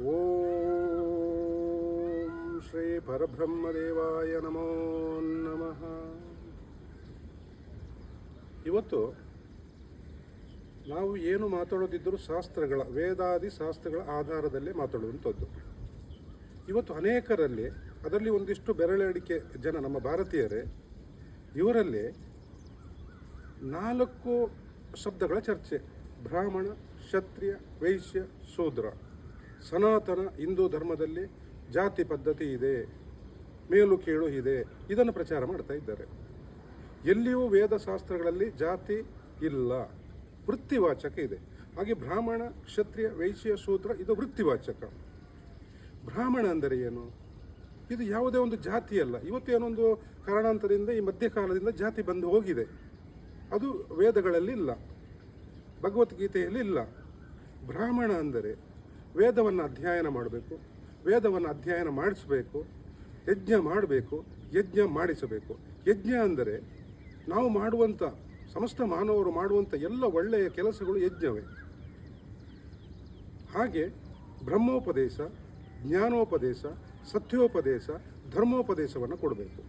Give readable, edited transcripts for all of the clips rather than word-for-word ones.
ಓಂ ಶ್ರೀ ಪರಬ್ರಹ್ಮದೇವಾಯ ನಮೋ ನಮಃ. ಇವತ್ತು ನಾವು ಏನು ಮಾತಾಡೋದಿದ್ದರೂ ಶಾಸ್ತ್ರಗಳ, ವೇದಾದಿ ಶಾಸ್ತ್ರಗಳ ಆಧಾರದಲ್ಲೇ ಮಾತಾಡುವಂಥದ್ದು. ಇವತ್ತು ಅನೇಕರಲ್ಲಿ, ಅದರಲ್ಲಿ ಒಂದಿಷ್ಟು ಬೆರಳೆಣಿಕೆ ಜನ ನಮ್ಮ ಭಾರತೀಯರೇ, ಇವರಲ್ಲಿ 4 ಶಬ್ದಗಳ ಚರ್ಚೆ: ಬ್ರಾಹ್ಮಣ, ಕ್ಷತ್ರಿಯ, ವೈಶ್ಯ, ಶೂದ್ರ. ಸನಾತನ ಹಿಂದೂ ಧರ್ಮದಲ್ಲಿ ಜಾತಿ ಪದ್ಧತಿ ಇದೆ, ಮೇಲು ಕೀಳು ಇದೆ, ಇದನ್ನು ಪ್ರಚಾರ ಮಾಡ್ತಾ ಇದ್ದಾರೆ. ಎಲ್ಲಿಯೂ ವೇದಶಾಸ್ತ್ರಗಳಲ್ಲಿ ಜಾತಿ ಇಲ್ಲ, ವೃತ್ತಿವಾಚಕ ಇದೆ. ಹಾಗೆ ಬ್ರಾಹ್ಮಣ, ಕ್ಷತ್ರಿಯ, ವೈಶ್ಯ, ಶೂದ್ರ ಇದು ವೃತ್ತಿವಾಚಕ. ಬ್ರಾಹ್ಮಣ ಅಂದರೆ ಏನು? ಇದು ಯಾವುದೇ ಒಂದು ಜಾತಿ ಅಲ್ಲ. ಇವತ್ತೇನೊಂದು ಕಾರಣಾಂತರದಿಂದ ಈ ಮಧ್ಯಕಾಲದಿಂದ ಜಾತಿ ಬಂದು ಹೋಗಿದೆ. ಅದು ವೇದಗಳಲ್ಲಿ ಇಲ್ಲ, ಭಗವದ್ಗೀತೆಯಲ್ಲಿ ಇಲ್ಲ. ಬ್ರಾಹ್ಮಣ ಅಂದರೆ ವೇದವನ್ನು ಅಧ್ಯಯನ ಮಾಡಬೇಕು, ವೇದವನ್ನು ಅಧ್ಯಯನ ಮಾಡಿಸಬೇಕು, ಯಜ್ಞ ಮಾಡಬೇಕು, ಯಜ್ಞ ಮಾಡಿಸಬೇಕು. ಯಜ್ಞ ಅಂದರೆ ನಾವು ಮಾಡುವಂಥ, ಸಮಸ್ತ ಮಾನವರು ಮಾಡುವಂಥ ಎಲ್ಲ ಒಳ್ಳೆಯ ಕೆಲಸಗಳು ಯಜ್ಞವೇ. ಹಾಗೆ ಬ್ರಹ್ಮೋಪದೇಶ, ಜ್ಞಾನೋಪದೇಶ, ಸತ್ಯೋಪದೇಶ, ಧರ್ಮೋಪದೇಶವನ್ನು ಕೊಡಬೇಕು.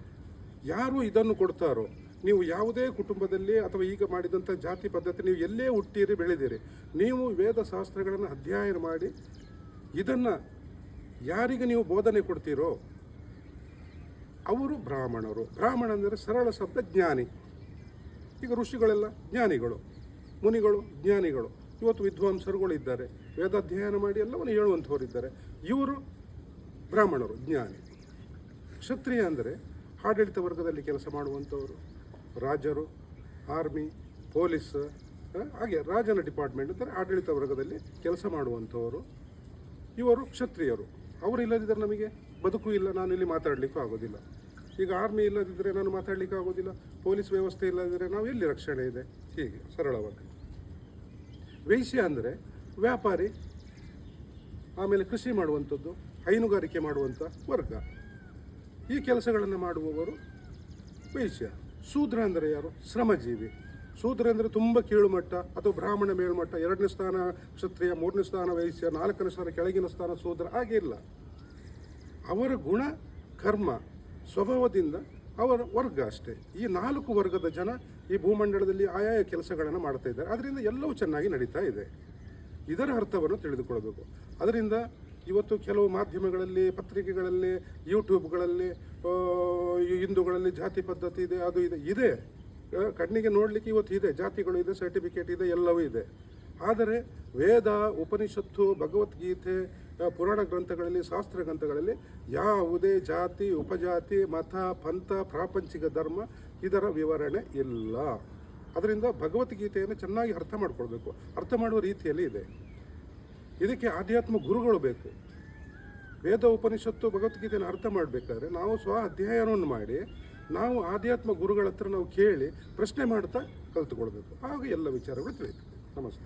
ಯಾರು ಇದನ್ನು ಕೊಡ್ತಾರೋ, ನೀವು ಯಾವುದೇ ಕುಟುಂಬದಲ್ಲಿ ಅಥವಾ ಈಗ ಮಾಡಿದಂಥ ಜಾತಿ ಪದ್ಧತಿ, ನೀವು ಎಲ್ಲೇ ಹುಟ್ಟಿರಿ ಬೆಳೆದಿರಿ, ನೀವು ವೇದಶಾಸ್ತ್ರಗಳನ್ನು ಅಧ್ಯಯನ ಮಾಡಿ ಇದನ್ನು ಯಾರಿಗೆ ನೀವು ಬೋಧನೆ ಕೊಡ್ತೀರೋ ಅವರು ಬ್ರಾಹ್ಮಣರು. ಬ್ರಾಹ್ಮಣ ಅಂದರೆ ಸರಳ ಶಬ್ದ ಜ್ಞಾನಿ. ಈಗ ಋಷಿಗಳೆಲ್ಲ ಜ್ಞಾನಿಗಳು, ಮುನಿಗಳು ಜ್ಞಾನಿಗಳು. ಇವತ್ತು ವಿದ್ವಾಂಸರುಗಳು ಇದ್ದಾರೆ, ವೇದಾಧ್ಯಯನ ಮಾಡಿ ಎಲ್ಲವನ್ನು ಹೇಳುವಂಥವರಿದ್ದಾರೆ. ಇವರು ಬ್ರಾಹ್ಮಣರು, ಜ್ಞಾನಿ. ಕ್ಷತ್ರಿಯ ಅಂದರೆ ಆಡಳಿತ ವರ್ಗದಲ್ಲಿ ಕೆಲಸ ಮಾಡುವಂಥವರು, ರಾಜರು, ಆರ್ಮಿ, ಪೊಲೀಸ್, ಹಾಗೆ ರಾಜನ ಡಿಪಾರ್ಟ್ಮೆಂಟ್ ಅಂದರೆ ಆಡಳಿತ ವರ್ಗದಲ್ಲಿ ಕೆಲಸ ಮಾಡುವಂಥವರು. ಇವರು ಕ್ಷತ್ರಿಯರು. ಅವರು ಇಲ್ಲದಿದ್ದರೆ ನಮಗೆ ಬದುಕು ಇಲ್ಲ, ನಾನು ಇಲ್ಲಿ ಮಾತಾಡಲಿಕ್ಕೂ ಆಗೋದಿಲ್ಲ. ಈಗ ಆರ್ಮಿ ಇಲ್ಲದಿದ್ದರೆ ನಾನು ಮಾತಾಡಲಿಕ್ಕೆ ಆಗೋದಿಲ್ಲ, ಪೊಲೀಸ್ ವ್ಯವಸ್ಥೆ ಇಲ್ಲದಿದ್ದರೆ ನಾವು ಎಲ್ಲಿ ರಕ್ಷಣೆ ಇದೆ? ಹೀಗೆ ಸರಳವಾಗಿ. ವೈಶ್ಯ ಅಂದರೆ ವ್ಯಾಪಾರಿ, ಆಮೇಲೆ ಕೃಷಿ ಮಾಡುವಂಥದ್ದು, ಹೈನುಗಾರಿಕೆ ಮಾಡುವಂಥ ವರ್ಗ. ಈ ಕೆಲಸಗಳನ್ನು ಮಾಡುವವರು ವೈಶ್ಯ. ಶೂದ್ರ ಅಂದರೆ ಯಾರು? ಶ್ರಮಜೀವಿ. ಶೂದ್ರ ಅಂದರೆ ತುಂಬ ಕೀಳುಮಟ್ಟ, ಅಥವಾ ಬ್ರಾಹ್ಮಣ ಮೇಲ್ಮಟ್ಟ, 2ನೇ ಸ್ಥಾನ ಕ್ಷತ್ರಿಯ, 3ನೇ ಸ್ಥಾನ ವೈಶ್ಯ, 4ನೇ ಸ್ಥಾನ ಕೆಳಗಿನ ಸ್ಥಾನ ಶೂದ್ರ. ಹಾಗೆ ಇಲ್ಲ. ಅವರ ಗುಣ, ಕರ್ಮ, ಸ್ವಭಾವದಿಂದ ಅವರ ವರ್ಗ ಅಷ್ಟೇ. ಈ 4 ವರ್ಗದ ಜನ ಈ ಭೂಮಂಡಲದಲ್ಲಿ ಆಯಾಯ ಕೆಲಸಗಳನ್ನು ಮಾಡ್ತಾ ಇದ್ದಾರೆ. ಅದರಿಂದ ಎಲ್ಲವೂ ಚೆನ್ನಾಗಿ ನಡೀತಾ ಇದೆ. ಇದರ ಅರ್ಥವನ್ನು ತಿಳಿದುಕೊಳ್ಬೇಕು. ಅದರಿಂದ ಇವತ್ತು ಕೆಲವು ಮಾಧ್ಯಮಗಳಲ್ಲಿ, ಪತ್ರಿಕೆಗಳಲ್ಲಿ, ಯೂಟ್ಯೂಬ್ಗಳಲ್ಲಿ ಹಿಂದೂಗಳಲ್ಲಿ ಜಾತಿ ಪದ್ಧತಿ ಇದೆ, ಅದು ಇದೆ. ಕಣ್ಣಿಗೆ ನೋಡಲಿಕ್ಕೆ ಇವತ್ತು ಇದೆ, ಜಾತಿಗಳು ಇದೆ, ಸರ್ಟಿಫಿಕೇಟ್ ಇದೆ, ಎಲ್ಲವೂ ಇದೆ. ಆದರೆ ವೇದ, ಉಪನಿಷತ್ತು, ಭಗವದ್ಗೀತೆ, ಪುರಾಣ ಗ್ರಂಥಗಳಲ್ಲಿ, ಶಾಸ್ತ್ರ ಗ್ರಂಥಗಳಲ್ಲಿ ಯಾವುದೇ ಜಾತಿ, ಉಪಜಾತಿ, ಮತ, ಪಂಥ, ಪ್ರಾಪಂಚಿಕ ಧರ್ಮ ಇದರ ವಿವರಣೆ ಇಲ್ಲ. ಅದರಿಂದ ಭಗವದ್ಗೀತೆಯನ್ನು ಚೆನ್ನಾಗಿ ಅರ್ಥ ಮಾಡ್ಕೊಳ್ಬೇಕು. ಅರ್ಥ ಮಾಡುವ ರೀತಿಯಲ್ಲಿ ಇದೆ. ಇದಕ್ಕೆ ಆಧ್ಯಾತ್ಮ ಗುರುಗಳು ಬೇಕು. ವೇದ, ಉಪನಿಷತ್ತು, ಭಗವದ್ಗೀತೆಯನ್ನು ಅರ್ಥ ಮಾಡಬೇಕಾದ್ರೆ ನಾವು ಅಧ್ಯಯನವನ್ನು ಮಾಡಿ, ನಾವು ಆಧ್ಯಾತ್ಮ ಗುರುಗಳ ಹತ್ರ ನಾವು ಕೇಳಿ ಪ್ರಶ್ನೆ ಮಾಡ್ತಾ ಕಲಿತುಕೊಳ್ಬೇಕು. ಆಗ ಎಲ್ಲ ವಿಚಾರಗಳು ತಿಳಿಯುತ್ತೆ. ನಮಸ್ತೆ.